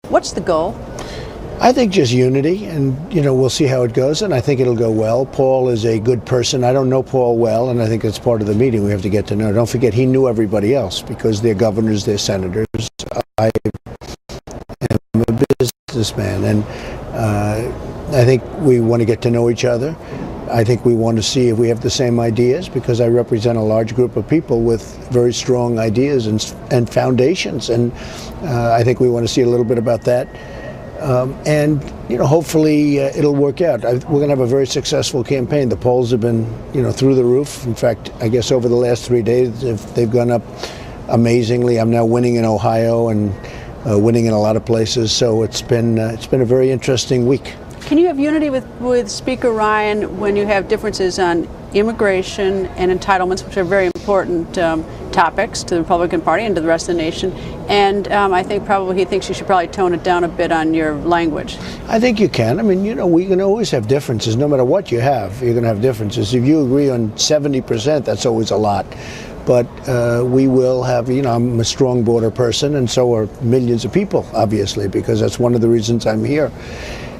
What's the goal? I think just unity, and we'll see how it goes, and I think it'll go well. Paul is a good person. I don't know Paul well, and I think that's part of the meeting. We have to get to know. Don't forget, he knew everybody else because they're governors, they're senators. I am a businessman, and I think we want to get to know each other. I think we want to see if we have the same ideas, because I represent a large group of people with very strong ideas and foundations, and I think we want to see a little bit about that. And hopefully it'll work out. We're going to have a very successful campaign. The polls have been through the roof. In fact, I guess over the last 3 days they've gone up amazingly. I'm now winning in Ohio and winning in a lot of places. So it's been a very interesting week. Can you have unity with Speaker Ryan when you have differences on immigration and entitlements, which are very important topics to the Republican Party and to the rest of the nation? And I think probably he thinks you should probably tone it down a bit on your language. I think you can. I mean, we can always have differences. No matter what you have, you're going to have differences. If you agree on 70%, that's always a lot. But we will have, I'm a strong border person, and so are millions of people, obviously, because that's one of the reasons I'm here.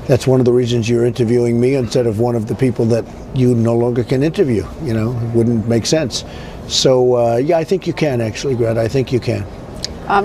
That's one of the reasons you're interviewing me instead of one of the people that you no longer can interview. It wouldn't make sense. So, yeah, I think you can, actually, Greta. I think you can.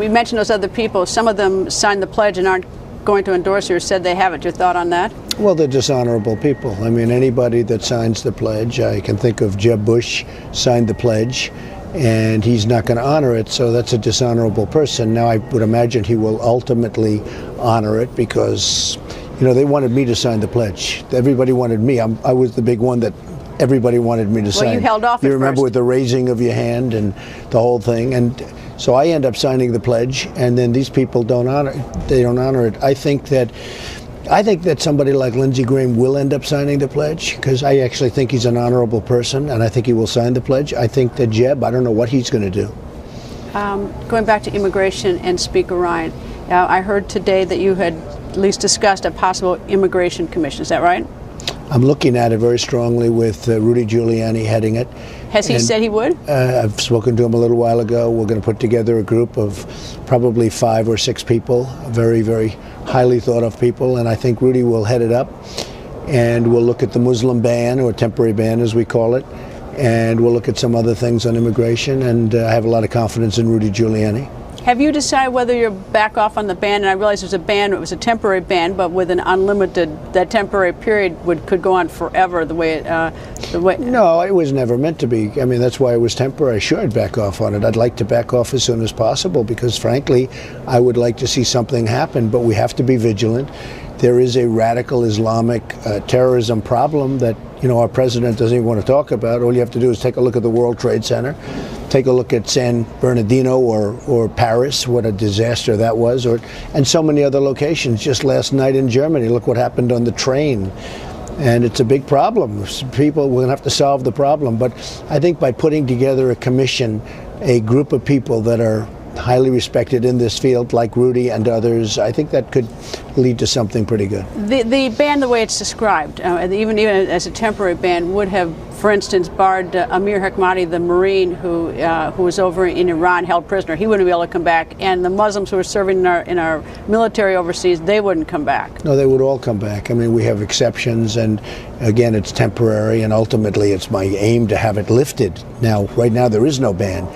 You mentioned those other people. Some of them signed the pledge and aren't going to endorse you or said they haven't. Your thought on that? Well, they're dishonorable people. I mean, anybody that signs the pledge, I can think of Jeb Bush signed the pledge, and he's not going to honor it, so that's a dishonorable person. Now, I would imagine he will ultimately honor it because, they wanted me to sign the pledge. Everybody wanted me. I was the big one that everybody wanted me to sign. Well, you held off at You remember first. with the raising of your hand and the whole thing, and so I end up signing the pledge, and then these people don't honor it. I think that somebody like Lindsey Graham will end up signing the pledge, because I actually think he's an honorable person, and I think he will sign the pledge. I think that Jeb, I don't know what he's going to do. Going back to immigration and Speaker Ryan, I heard today that you had at least discussed a possible immigration commission. Is that right? I'm looking at it very strongly with Rudy Giuliani heading it. Has he said he would? I've spoken to him a little while ago. We're going to put together a group of probably 5 or 6 people, very, very highly thought of people, and I think Rudy will head it up. And we'll look at the Muslim ban, or temporary ban as we call it, and we'll look at some other things on immigration, and I have a lot of confidence in Rudy Giuliani. Have you decided whether you're back off on the ban? And I realize there's a ban, it was a temporary ban, but with an unlimited, that temporary period could go on forever the way No, it was never meant to be. I mean, that's why it was temporary. Sure, I'd back off on it. I'd like to back off as soon as possible because, frankly, I would like to see something happen, but we have to be vigilant. There is a radical Islamic terrorism problem that, our president doesn't even want to talk about. All you have to do is take a look at the World Trade Center, take a look at San Bernardino or Paris, what a disaster that was, and so many other locations. Just last night in Germany, look what happened on the train. And it's a big problem. We're going to have to solve the problem. But I think by putting together a commission, a group of people that are highly respected in this field, like Rudy and others, I think that could lead to something pretty good. The ban, the way it's described, even as a temporary ban, would have, for instance, barred Amir Hekmati, the Marine who was over in Iran, held prisoner. He wouldn't be able to come back, and the Muslims who were serving in our military overseas, they wouldn't come back. No, they would all come back. I mean, we have exceptions, and again, it's temporary, and ultimately, it's my aim to have it lifted. Now, right now, there is no ban.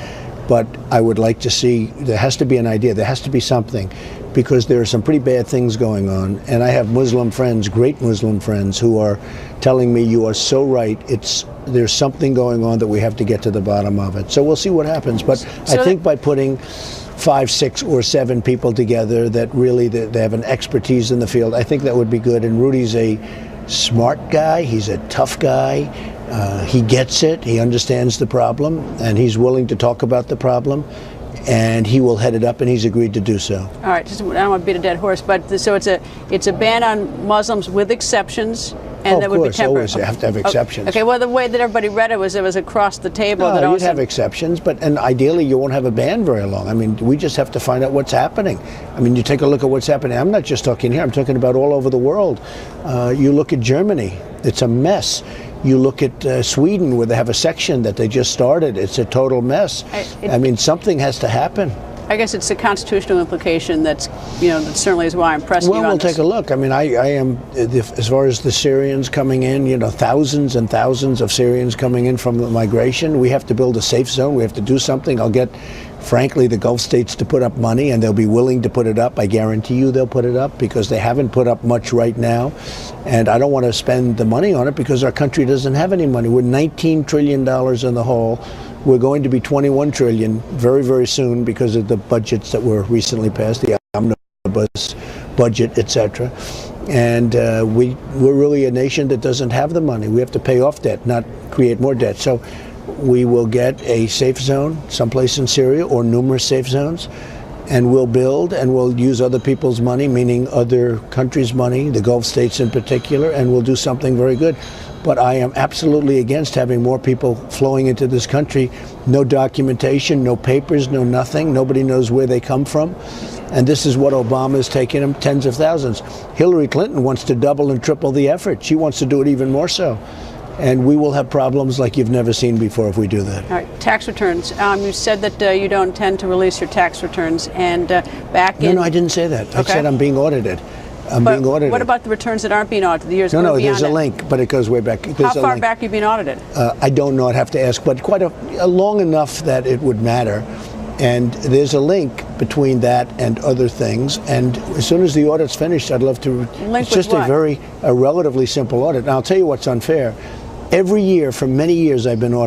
But I would like to see, there has to be an idea, there has to be something, because there are some pretty bad things going on. And I have Muslim friends, great Muslim friends, who are telling me, you are so right, there's something going on that we have to get to the bottom of it. So we'll see what happens. But I think by putting 5, 6, or 7 people together that really they have an expertise in the field, I think that would be good. And Rudy's a smart guy, he's a tough guy. He gets it, he understands the problem, and he's willing to talk about the problem, and he will head it up, and he's agreed to do so. All right, I don't want to beat a dead horse, but so it's a ban on Muslims with exceptions, and that would be temporary. Always, you have to have exceptions. Okay, well, the way that everybody read it was across the table. No, you'd have exceptions, and ideally you won't have a ban very long. I mean, we just have to find out what's happening. I mean, you take a look at what's happening. I'm not just talking here, I'm talking about all over the world. You look at Germany, it's a mess. You look at Sweden, where they have a section that they just started. It's a total mess. I mean, something has to happen. I guess it's the constitutional implication that certainly is why I'm pressing Well, you on we'll this. take a look. I mean, I am, as far as the Syrians coming in, thousands and thousands of Syrians coming in from the migration. We have to build a safe zone. We have to do something. I'll get, frankly, the Gulf states to put up money, and they'll be willing to put it up. I guarantee you they'll put it up, because they haven't put up much right now. And I don't want to spend the money on it because our country doesn't have any money. We're $19 trillion in the hole. We're going to be 21 trillion very, very soon because of the budgets that were recently passed, the omnibus budget, etc. And we're really a nation that doesn't have the money. We have to pay off debt, not create more debt. So we will get a safe zone someplace in Syria, or numerous safe zones, and we'll build, and we'll use other people's money, meaning other countries' money, the Gulf states in particular, and we'll do something very good. But I am absolutely against having more people flowing into this country. No documentation, no papers, no nothing. Nobody knows where they come from. And this is what Obama's taken them, tens of thousands. Hillary Clinton wants to double and triple the effort. She wants to do it even more so. And we will have problems like you've never seen before if we do that. All right, tax returns. You said that you don't intend to release your tax returns, and back in... No, I didn't say that. Okay. I said I'm being audited. I'm being audited. What about the returns that aren't being audited? The years No, beyond there's a that? link, but it goes way back. How far back are you being audited? I don't know. I'd have to ask, but quite a long enough that it would matter. And there's a link between that and other things. And as soon as the audit's finished, I'd love to. Link it's just with what? a relatively simple audit. And I'll tell you what's unfair. Every year for many years I've been audited.